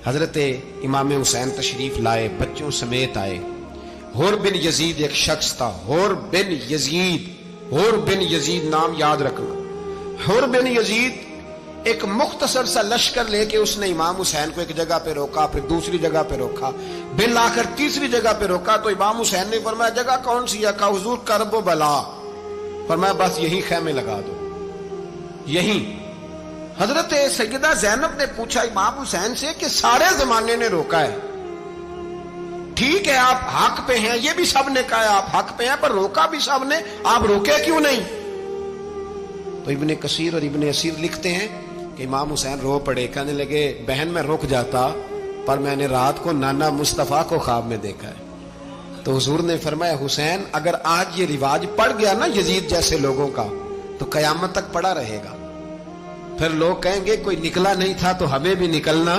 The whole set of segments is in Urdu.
حضرت امام حسین تشریف لائے، بچوں سمیت آئے۔ حور بن یزید ایک شخص تھا، حور بن یزید، حور بن یزید نام یاد رکھنا۔ حور بن یزید ایک مختصر سا لشکر لے کے اس نے امام حسین کو ایک جگہ پہ روکا، پھر دوسری جگہ پہ روکا، بالآخر تیسری جگہ پہ روکا تو امام حسین نے فرمایا جگہ کون سی ہے؟ کہا حضور کرب و بلا۔ فرمایا بس یہی خیمے لگا دو، یہی۔ حضرت سیدہ زینب نے پوچھا امام حسین سے کہ سارے زمانے نے روکا ہے، ٹھیک ہے آپ حق پہ ہیں، یہ بھی سب نے کہا ہے آپ حق پہ ہیں، پر روکا بھی سب نے، آپ روکے کیوں نہیں؟ تو ابن کثیر اور ابن اسیر لکھتے ہیں کہ امام حسین رو پڑے، کہنے لگے بہن میں رک جاتا پر میں نے رات کو نانا مصطفیٰ کو خواب میں دیکھا ہے۔ تو حضور نے فرمایا حسین اگر آج یہ رواج پڑ گیا نا یزید جیسے لوگوں کا تو قیامت تک پڑا رہے گا، پھر لوگ کہیں گے کوئی نکلا نہیں تھا تو ہمیں بھی نکلنا،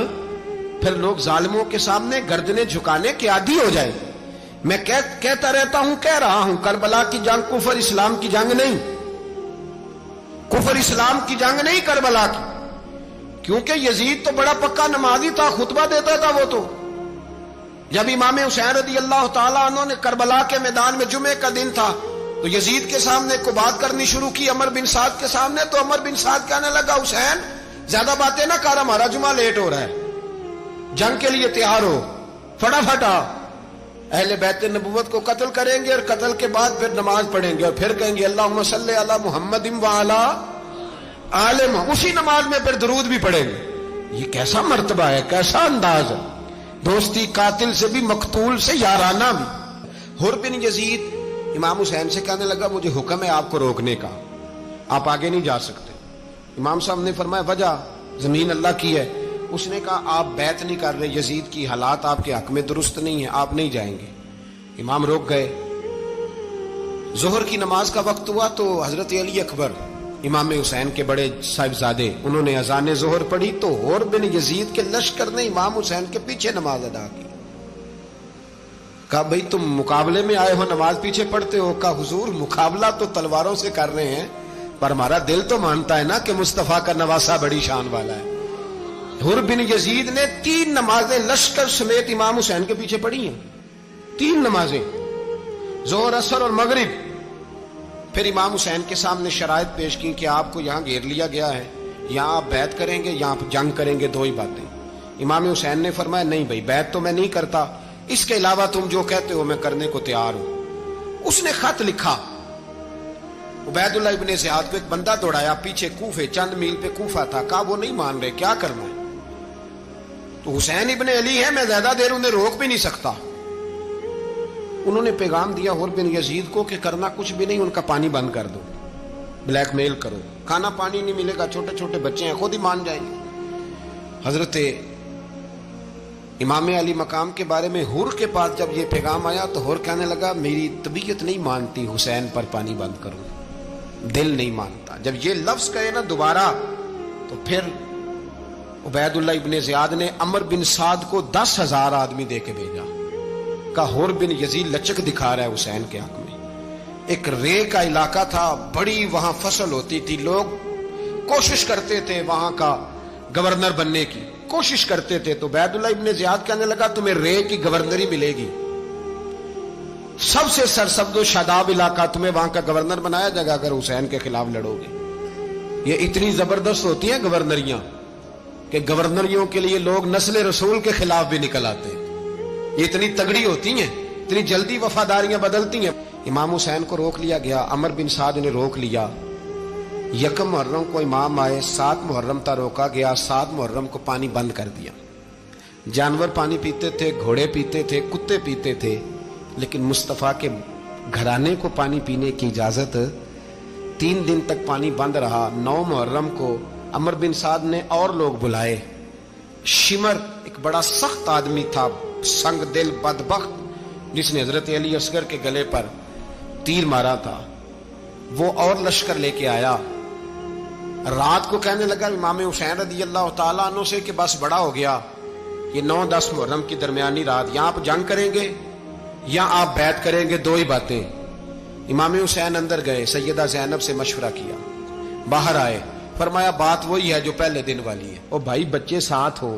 پھر لوگ ظالموں کے سامنے گردنیں جھکانے کے عادی ہو جائیں۔ میں کہتا رہتا ہوں، کہہ رہا ہوں، کربلا کی جنگ کفر اسلام کی جنگ نہیں، کفر اسلام کی جنگ نہیں کربلا کی، کیونکہ یزید تو بڑا پکا نمازی تھا، خطبہ دیتا تھا وہ تو۔ جب امام حسین رضی اللہ تعالیٰ عنہ نے کربلا کے میدان میں جمعے کا دن تھا تو یزید کے سامنے کو بات کرنی شروع کی، عمر بن سعد کے سامنے، تو عمر بن سعد کہنے لگا حسین زیادہ باتیں نہ کر، ہمارا جمعہ لیٹ ہو رہا ہے، جنگ کے لیے تیار ہو، فٹافٹ آ، اہل بیت نبوت کو قتل کریں گے اور قتل کے بعد پھر نماز پڑھیں گے اور پھر کہیں گے اللہم صلی علی محمد وعلی آل محمد، اسی نماز میں پھر درود بھی پڑھیں گے۔ یہ کیسا مرتبہ ہے، کیسا انداز ہے، دوستی قاتل سے بھی مقتول سے یارانہ بھی۔ حور بن یزید امام حسین سے کہنے لگا مجھے حکم ہے آپ کو روکنے کا، آپ آگے نہیں جا سکتے۔ امام صاحب نے فرمایا وجہ؟ زمین اللہ کی ہے۔ اس نے کہا آپ بیعت نہیں کر رہے، یزید کی حالات آپ کے حق میں درست نہیں ہیں، آپ نہیں جائیں گے۔ امام روک گئے۔ ظہر کی نماز کا وقت ہوا تو حضرت علی اکبر امام حسین کے بڑے صاحبزادے انہوں نے اذان ظہر پڑھی تو حور بن یزید کے لشکر نے امام حسین کے پیچھے نماز ادا کی۔ کہا بھئی تم مقابلے میں آئے ہو، نماز پیچھے پڑھتے ہو؟ کہا حضور مقابلہ تو تلواروں سے کر رہے ہیں پر ہمارا دل تو مانتا ہے نا کہ مصطفیٰ کا نواسہ بڑی شان والا ہے۔ حور بن یزید نے 3 نمازیں لشکر سمیت امام حسین کے پیچھے پڑھی ہیں، 3 نمازیں، ظہر اثر اور مغرب۔ پھر امام حسین کے سامنے شرائط پیش کی کہ آپ کو یہاں گھیر لیا گیا ہے، یہاں آپ بیعت کریں گے، یہاں آپ جنگ کریں گے، 2 ہی باتیں۔ امام حسین نے فرمایا نہیں بھائی بیعت تو میں نہیں کرتا، اس کے علاوہ تم جو کہتے ہو میں کرنے کو تیار ہوں۔ اس نے خط لکھا، عبید اللہ ابن زیاد کو ایک بندہ دوڑایا پیچھے، کوفے چند میل پہ کوفہ تھا، کہا وہ نہیں مان رہے، کیا کرنا ہے؟ تو حسین ابن علی ہے، میں زیادہ دیر انہیں روک بھی نہیں سکتا۔ انہوں نے پیغام دیا حور بن یزید کو کہ کرنا کچھ بھی نہیں، ان کا پانی بند کر دو، بلیک میل کرو، کھانا پانی نہیں ملے گا، چھوٹے چھوٹے بچے ہیں، خود ہی مان جائیں گے۔ حضرت امام علی مقام کے بارے میں حور کے پاس جب یہ پیغام آیا تو حور کہنے لگا میری طبیعت نہیں مانتی حسین پر پانی بند کروں، دل نہیں مانتا۔ جب یہ لفظ کہے نا دوبارہ تو پھر عبید اللہ ابن زیاد نے عمر بن سعد کو 10,000 آدمی دے کے بھیجا، کہا حور بن یزید لچک دکھا رہا ہے حسین کے حق میں۔ ایک رے کا علاقہ تھا، بڑی وہاں فصل ہوتی تھی، لوگ کوشش کرتے تھے وہاں کا گورنر بننے کی، کوشش کرتے تھے۔ تو عبید اللہ ابن زیاد کہنے لگا تمہیں رے کی گورنری ملے گی، سب سے سرسبز و شاداب علاقہ، تمہیں وہاں کا گورنر بنایا جائے گا اگر حسین کے خلاف لڑو گے۔ یہ اتنی زبردست ہوتی ہیں گورنریاں کہ گورنریوں کے لیے لوگ نسل رسول کے خلاف بھی نکل آتے ہیں، یہ اتنی تگڑی ہوتی ہیں، اتنی جلدی وفاداریاں بدلتی ہیں۔ امام حسین کو روک لیا گیا، عمر بن سعد نے روک لیا۔ 1 محرم کو امام آئے، 7 محرم تا روکا گیا، 7 محرم کو پانی بند کر دیا۔ جانور پانی پیتے تھے، گھوڑے پیتے تھے، کتے پیتے تھے، لیکن مصطفیٰ کے گھرانے کو پانی پینے کی اجازت، 3 دن تک پانی بند رہا۔ 9 محرم کو عمر بن سعد نے اور لوگ بلائے۔ شمر ایک بڑا سخت آدمی تھا، سنگ دل بدبخت، جس نے حضرت علی اصغر کے گلے پر تیر مارا تھا، وہ اور لشکر لے کے آیا۔ رات کو کہنے لگا امام حسین رضی اللہ تعالیٰ عنہ سے کہ بس بڑا ہو گیا، یہ 9-10 محرم کی درمیانی رات، یا آپ جنگ کریں گے یا آپ بیعت کریں گے، 2 ہی باتیں۔ امام حسین اندر گئے، سیدہ زینب سے مشورہ کیا، باہر آئے، فرمایا بات وہی ہے جو پہلے دن والی ہے۔ او بھائی بچے ساتھ ہو،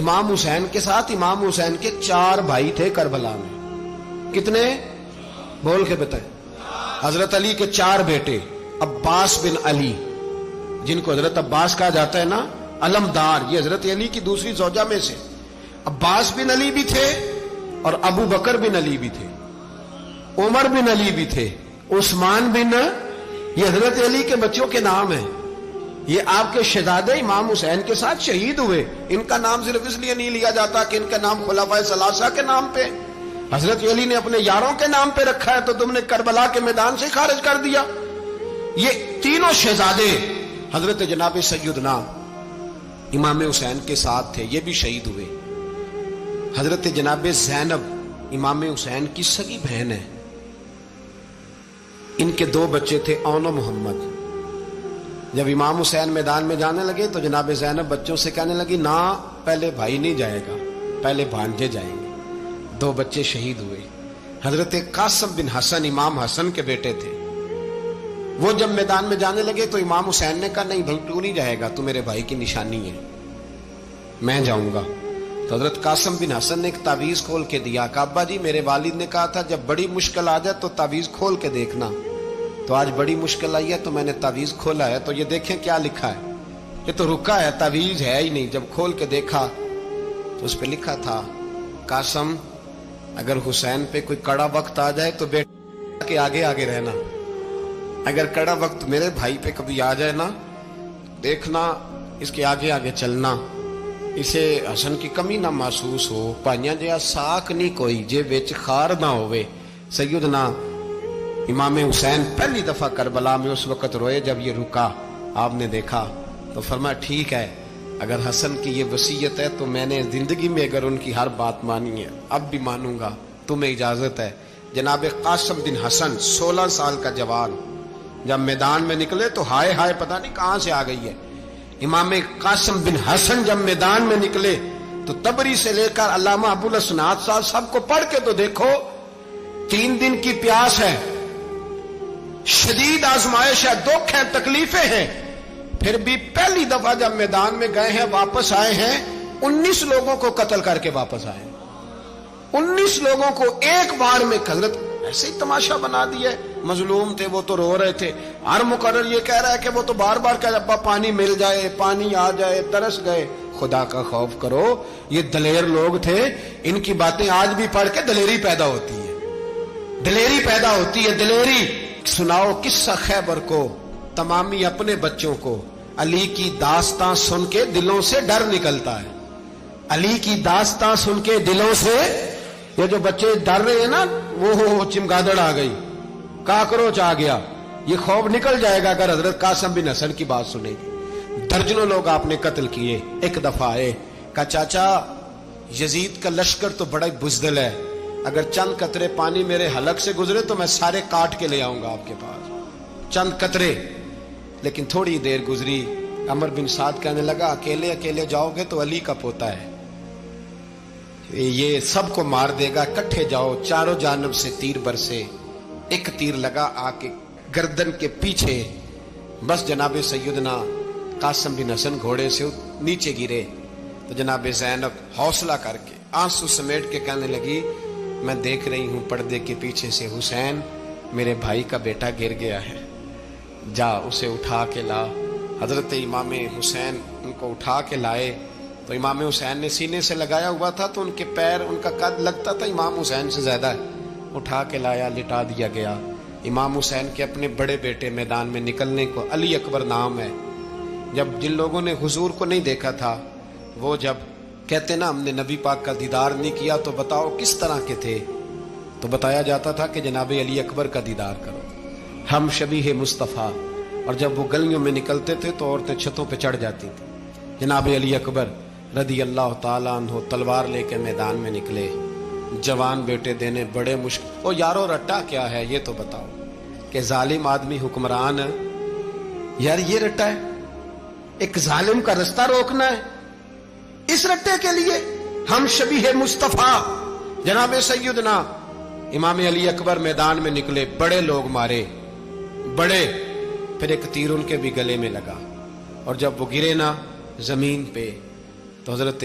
امام حسین کے ساتھ امام حسین کے 4 بھائی تھے کربلا میں. کتنے؟ بول کے بتائیں. حضرت علی کے 4 بیٹے، عباس بن علی جن کو حضرت عباس کہا جاتا ہے نا، علمدار، یہ حضرت علی کی دوسری زوجہ میں سے. عباس بن علی بھی تھے اور ابو بکر بن علی بھی تھے، عمر بن علی بھی تھے، عثمان بن، یہ حضرت علی کے بچوں کے نام ہیں. یہ آپ کے شہزادے امام حسین کے ساتھ شہید ہوئے. ان کا نام صرف اس لیے نہیں لیا جاتا کہ ان کا نام خلفائے ثلاثہ کے نام پہ، حضرت علی نے اپنے یاروں کے نام پہ رکھا ہے تو تم نے کربلا کے میدان سے خارج کر دیا. یہ تینوں شہزادے حضرت جناب سیدنا امام حسین کے ساتھ تھے، یہ بھی شہید ہوئے. حضرت جناب زینب امام حسین کی سگی بہن ہے. ان کے 2 بچے تھے، اون و محمد. جب امام حسین میدان میں جانے لگے تو جناب زینب بچوں سے کہنے لگی، نہ پہلے بھائی نہیں جائے گا، پہلے بھانجے جائیں گے. 2 بچے شہید ہوئے. حضرت قاسم بن حسن امام حسن کے بیٹے تھے. وہ جب میدان میں جانے لگے تو امام حسین نے کہا، نہیں بھائی تو نہیں جائے گا، تو میرے بھائی کی نشانی ہے، میں جاؤں گا. تو حضرت قاسم بن حسن نے ایک تعویذ کھول کے دیا کہ ابا جی میرے والد نے کہا تھا جب بڑی مشکل آ جائے تو تعویذ کھول کے دیکھنا. تو آج بڑی مشکل آئی ہے تو میں نے تعویذ کھولا ہے، تو یہ دیکھیں کیا لکھا ہے. یہ تو رکا ہے، تعویذ ہے ہی نہیں. جب کھول کے دیکھا تو اس پہ لکھا تھا، قاسم اگر حسین پہ کوئی کڑا وقت آ جائے تو بیٹے کے آگے آگے رہنا، اگر کڑا وقت میرے بھائی پہ کبھی آ جائے نا، دیکھنا اس کے آگے آگے چلنا، اسے حسن کی کمی نہ محسوس ہو. پائیاں جہاں ساک نہیں کوئی جے وچ خار نہ ہوئے. سیدنا امام حسین پہلی دفعہ کربلا میں اس وقت روئے جب یہ رکا. آپ نے دیکھا تو فرمایا ٹھیک ہے، اگر حسن کی یہ وصیت ہے تو میں نے زندگی میں اگر ان کی ہر بات مانی ہے اب بھی مانوں گا، تمہیں اجازت ہے. جناب قاسم بن حسن 16 سال کا جوان جب میدان میں نکلے تو ہائے ہائے پتہ نہیں کہاں سے آ گئی ہے. امام قاسم بن حسن جب میدان میں نکلے تو تبری سے لے کر علامہ ابو الاسناد صاحب سب کو پڑھ کے تو دیکھو. 3 دن کی پیاس ہے، شدید آزمائش ہے، دکھ ہے، تکلیفیں ہیں، پھر بھی پہلی دفعہ جب میدان میں گئے ہیں واپس آئے ہیں 19 لوگوں کو قتل کر کے واپس آئے. 19 لوگوں کو ایک بار میں حضرت ایسے ہی تماشا بنا دیا. مظلوم تھے وہ تو رو رہے تھے. ہر مقرر یہ کہہ رہا ہے کہ وہ تو بار بار کہہ ابا پانی مل جائے، پانی آ جائے، ترس گئے. خدا کا خوف کرو، یہ دلیر لوگ تھے. ان کی باتیں آج بھی پڑھ کے دلیری پیدا ہوتی ہے، دلیری پیدا ہوتی ہے، دلیری. سناؤ قصہ خیبر کو تمامی اپنے بچوں کو. علی کی داستان سن کے دلوں سے ڈر نکلتا ہے. علی کی داستان سن کے دلوں سے یہ جو بچے ڈر رہے ہیں نا، وہ چمگادڑ آ گئی، کاکروچ آ گیا، یہ خوف نکل جائے گا اگر حضرت قاسم بن حسن کی بات سنے گی. درجنوں لوگ آپ نے قتل کیے. ایک دفعہ آئے کہا چاچا یزید کا لشکر تو بڑا بزدل ہے، اگر چند قطرے پانی میرے حلق سے گزرے تو میں سارے کاٹ کے لے آؤں گا آپ کے پاس، چند قطرے. لیکن تھوڑی دیر گزری، عمر بن سعد کہنے لگا اکیلے اکیلے جاؤ گے تو علی کا پوتا ہے، یہ سب کو مار دے گا، کٹھے جاؤ. چاروں جانب سے تیر برسے. ایک تیر لگا آ کے گردن کے پیچھے، بس جناب سیدنا قاسم بن حسن گھوڑے سے نیچے گرے. تو جناب زینب حوصلہ کر کے آنسو سمیٹ کے کہنے لگی میں دیکھ رہی ہوں پردے کے پیچھے سے حسین میرے بھائی کا بیٹا گر گیا ہے، جا اسے اٹھا کے لا. حضرت امام حسین ان کو اٹھا کے لائے تو امام حسین نے سینے سے لگایا ہوا تھا تو ان کے پیر، ان کا قد لگتا تھا امام حسین سے زیادہ ہے. اٹھا کے لایا، لٹا دیا گیا. امام حسین کے اپنے بڑے بیٹے میدان میں نکلنے کو، علی اکبر نام ہے. جب جن لوگوں نے حضور کو نہیں دیکھا تھا وہ جب کہتے نا ہم نے نبی پاک کا دیدار نہیں کیا تو بتاؤ کس طرح کے تھے، تو بتایا جاتا تھا کہ جناب علی اکبر کا دیدار کرو، ہم شبیہ مصطفیٰ. اور جب وہ گلیوں میں نکلتے تھے تو عورتیں چھتوں پہ چڑھ جاتی تھیں. جناب علی اکبر رضی اللہ تعالیٰ عنہ تلوار لے کے میدان میں نکلے، جوان بیٹے دینے بڑے مشکل. او یارو رٹا کیا ہے یہ تو بتاؤ کہ ظالم آدمی حکمران ہے یار، یہ رٹا ہے، ایک ظالم کا رستہ روکنا ہے. اس رٹے کے لیے ہم شبیہ مصطفیٰ جناب سیدنا امام علی اکبر میدان میں نکلے، بڑے لوگ مارے، بڑے. پھر ایک تیر ان کے بھی گلے میں لگا اور جب وہ گرے نا زمین پہ تو حضرت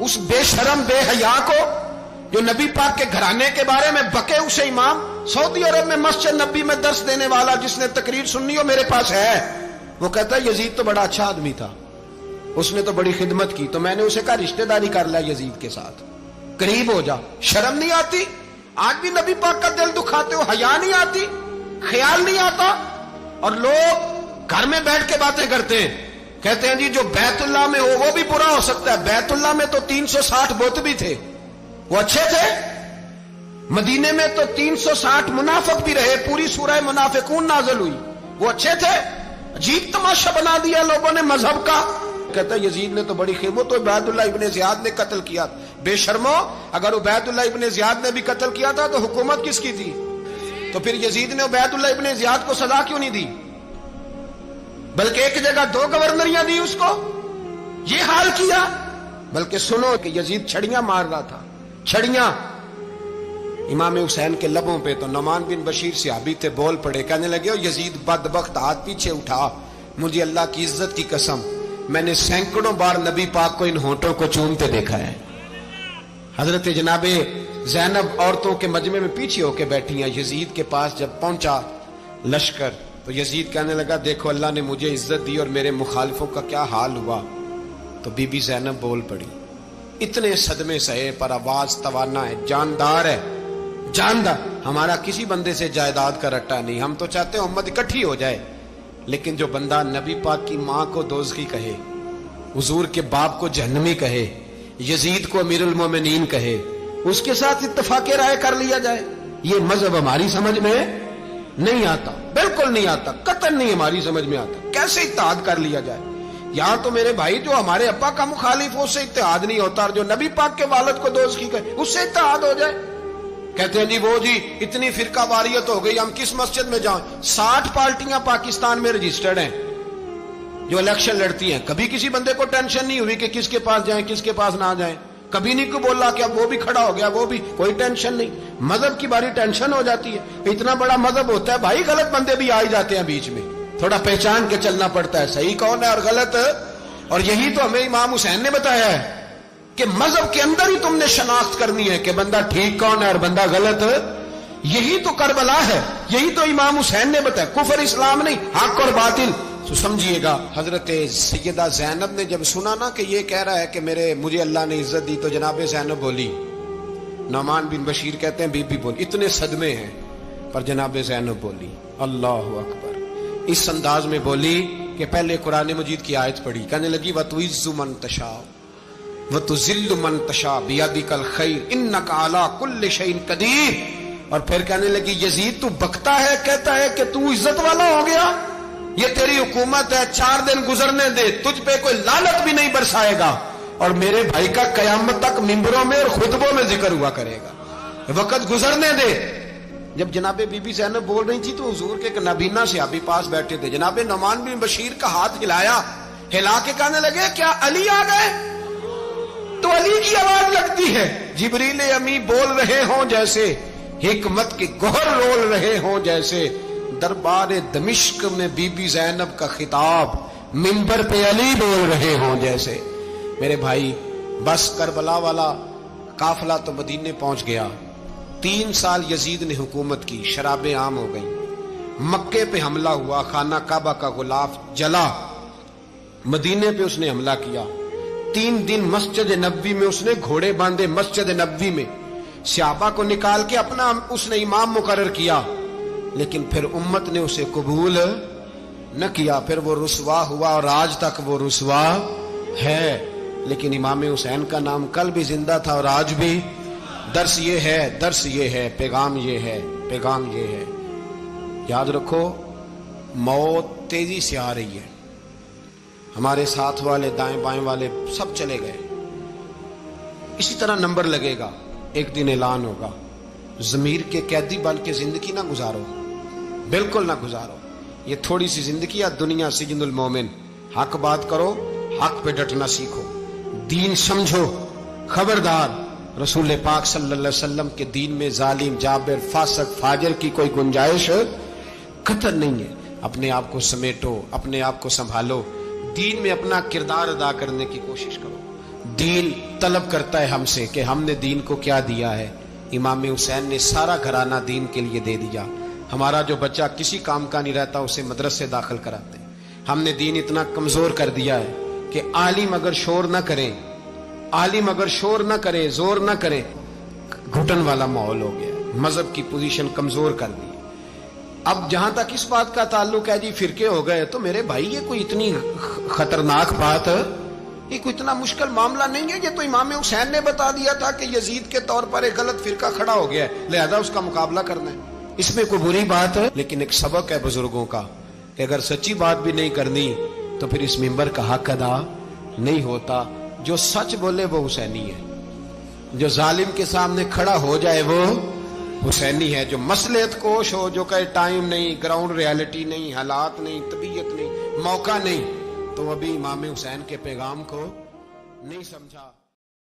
اس بے شرم بے حیا کو جو نبی پاک کے گھرانے کے بارے میں بکے، اسے امام سعودی عرب میں مسجد نبی میں درس دینے والا جس نے تقریر سننی ہو میرے پاس ہے، وہ کہتا ہے یزید تو بڑا اچھا آدمی تھا، اس نے تو بڑی خدمت کی، تو میں نے اسے کہا رشتہ داری کر لیا یزید کے ساتھ، قریب ہو جا۔ شرم نہیں آتی؟ آج بھی نبی پاک کا دل دکھاتے ہو، حیا نہیں آتی، خیال نہیں آتا؟ اور لوگ گھر میں بیٹھ کے باتیں کرتے ہیں، کہتے ہیں جی جو بیت اللہ میں ہو وہ بھی برا ہو سکتا ہے۔ بیت اللہ میں تو 360 بت بھی تھے، وہ اچھے تھے۔ مدینے میں تو 360 منافق بھی رہے، پوری سورہ منافقون نازل ہوئی، وہ اچھے تھے۔ عجیب تماشا بنا دیا لوگوں نے مذہب کا۔ کہتا ہے یزید نے تو بڑی خدمت، تو عبید اللہ ابن زیاد نے قتل کیا۔ بے شرمو، اگر عبید اللہ ابن زیاد نے بھی قتل کیا تھا تو حکومت کس کی تھی؟ تو پھر یزید نے عبید اللہ ابن زیاد کو سزا کیوں نہیں دی؟ بلکہ ایک جگہ 2 گورنریاں دی اس کو، یہ حال کیا۔ بلکہ سنو کہ یزید چھڑیاں مار رہا تھا، چھڑیاں۔ امام حسین کے لبوں پہ تو نعمان بن بشیر صحابی تھے، بول پڑے، کہنے لگے یزید بدبخت، ہاتھ پیچھے اٹھا، مجھے اللہ کی عزت کی قسم میں نے سینکڑوں بار نبی پاک کو ان ہونٹوں کو چومتے دیکھا ہے۔ حضرت جناب زینب عورتوں کے مجمع میں پیچھے ہو کے بیٹھی ہیں، یزید کے پاس جب پہنچا لشکر تو یزید کہنے لگا دیکھو اللہ نے مجھے عزت دی اور میرے مخالفوں کا کیا حال ہوا۔ تو بی بی زینب بول پڑی، اتنے صدمے سہے پر آواز توانا ہے، جاندار ہے، جاندار۔ ہمارا کسی بندے سے جائیداد کا رٹا نہیں، ہم تو چاہتے ہیں امت اکٹھی ہو جائے، لیکن جو بندہ نبی پاک کی ماں کو دوزخی کہے، حضور کے باپ کو جہنمی کہے، یزید کو امیر المومنین کہے، اس کے ساتھ اتفاق رائے کر لیا جائے، یہ مذہب ہماری سمجھ میں نہیں آتا، بالکل نہیں آتا، قطعاً نہیں ہماری سمجھ میں آتا۔ کیسے اتحاد کر لیا جائے؟ یہاں تو میرے بھائی جو ہمارے ابا کا مخالف ہو اس سے اتحاد نہیں ہوتا، اور جو نبی پاک کے والد کو دوزخی کہے اس سے اتحاد ہو جائے۔ کہتے ہیں جی وہ جی اتنی فرقہ واریت ہو گئی، ہم کس مسجد میں جائیں؟ 60 پارٹیاں پاکستان میں رجسٹرڈ ہیں جو الیکشن لڑتی ہیں، کبھی کسی بندے کو ٹینشن نہیں ہوئی کہ کس کے پاس جائیں کس کے پاس نہ جائیں، کبھی نہیں کوئی بولا کہ اب وہ بھی کھڑا ہو گیا، وہ بھی، کوئی ٹینشن نہیں۔ مذہب کی باری ٹینشن ہو جاتی ہے، اتنا بڑا مذہب ہوتا ہے بھائی، غلط بندے بھی آ جاتے ہیں بیچ میں، تھوڑا پہچان کے چلنا پڑتا ہے صحیح کون ہے اور غلط۔ اور یہی تو ہمیں امام حسین نے بتایا ہے کہ مذہب کے اندر ہی تم نے شناخت کرنی ہے کہ بندہ ٹھیک کون ہے اور بندہ غلط۔ یہی تو کربلا ہے، یہی تو امام حسین نے بتایا، کفر اسلام نہیں، حق اور باطل۔ تو سمجھیے گا حضرت سیدہ زینب نے جب سنا نا کہ یہ کہہ رہا ہے کہ مجھے اللہ نے عزت دی، تو جناب زینب بولی، نعمان بن بشیر کہتے ہیں بی بی بولی، اتنے صدمے ہیں پر جناب زینب بولی اللہ اکبر، اس انداز میں بولی کہ پہلے قرآن مجید کی آیت پڑھی، کہنے لگی وَتُعِزُّ مَن تَشَاءُ وَتُذِلُّ مَن تَشَاءُ بِيَدِكَ الْخَيْرُ إِنَّكَ عَلَىٰ كُلِّ شَيْءٍ قَدِيرٌ۔ اور پھر کہنے لگی یزید تو بکتا ہے، کہتا ہے کہ تو عزت والا ہو گیا، یہ تیری حکومت ہے، 4 دن گزرنے دے، تجھ پہ کوئی لعنت بھی نہیں برسائے گا، اور میرے بھائی کا قیامت تک ممبروں میں اور خطبوں میں ذکر ہوا کرے گا، وقت گزرنے دے۔ جب جناب بی بی زینب بول رہی تھی تو حضور کے ایک نابینا صحابی پاس بیٹھے تھے، جناب نعمان بن بشیر کا ہاتھ ہلایا، ہلا کے کہنے لگے کیا علی آ گئے؟ تو علی کی آواز لگتی ہے، جبریل امی بول رہے ہوں جیسے، حکمت کے گوہر رول رہے ہوں جیسے، دربار دمشق میں بی بی زینب کا خطاب، منبر پہ علی بول رہے ہوں جیسے۔ میرے بھائی بس کربلا والا قافلہ تو مدینے پہنچ گیا، 3 سال یزید نے حکومت کی، شرابیں عام ہو گئیں، مکے پہ حملہ ہوا، خانہ کعبہ کا غلاف جلا، مدینے پہ اس نے حملہ کیا، 3 دن مسجد نبوی میں اس نے گھوڑے باندھے، مسجد نبوی میں صحابہ کو نکال کے اپنا اس نے امام مقرر کیا، لیکن پھر امت نے اسے قبول نہ کیا، پھر وہ رسوا ہوا اور آج تک وہ رسوا ہے۔ لیکن امام حسین کا نام کل بھی زندہ تھا اور آج بھی۔ درس یہ ہے، پیغام یہ ہے، پیغام یہ ہے، یاد رکھو موت تیزی سے آ رہی ہے، ہمارے ساتھ والے دائیں بائیں والے سب چلے گئے، اسی طرح نمبر لگے گا، ایک دن اعلان ہوگا۔ ضمیر کے قیدی بن کے زندگی نہ گزارو، بالکل نہ گزارو، یہ تھوڑی سی زندگی ہے، دنیا سجن المومن۔ حق بات کرو، حق پہ ڈٹنا سیکھو، دین سمجھو، خبردار رسول پاک صلی اللہ علیہ وسلم کے دین میں ظالم، جابر، فاسق، فاجر کی کوئی گنجائش قطع نہیں ہے۔ اپنے آپ کو سمیٹو، اپنے آپ کو سنبھالو، دین میں اپنا کردار ادا کرنے کی کوشش کرو، دین طلب کرتا ہے ہم سے کہ ہم نے دین کو کیا دیا ہے. امام حسین نے سارا گھرانہ دین کے لیے دے دیا. ہمارا جو بچہ کسی کام کا نہیں رہتا اسے مدرسے داخل کراتے ہیں. ہم نے دین اتنا کمزور کر دیا ہے کہ عالم اگر شور نہ کریں، عالم اگر شور نہ کرے، زور نہ کرے، گھٹن والا ماحول ہو گیا. مذہب کی پوزیشن کمزور کر دی. اب جہاں تک اس بات کا تعلق ہے جی فرقے ہو گئے، تو میرے بھائی یہ کوئی اتنی خطرناک بات ہے، یہ کوئی اتنا مشکل معاملہ نہیں ہے. یہ تو امام حسین نے بتا دیا تھا کہ یزید کے طور پر ایک غلط فرقہ کھڑا ہو گیا ہے، لہذا اس کا مقابلہ کرنا ہے. اس میں کوئی بری بات ہے؟ لیکن ایک سبق ہے بزرگوں کا کہ اگر سچی بات بھی نہیں کرنی تو پھر اس منبر کا حق ادا نہیں ہوتا. جو سچ بولے وہ حسینی ہے، جو ظالم کے سامنے کھڑا ہو جائے وہ حسینی ہے. جو مصلحت کوش ہو، جو کہے ٹائم نہیں، گراؤنڈ ریالٹی نہیں، حالات نہیں، طبیعت نہیں، موقع نہیں، تو ابھی امام حسین کے پیغام کو نہیں سمجھا.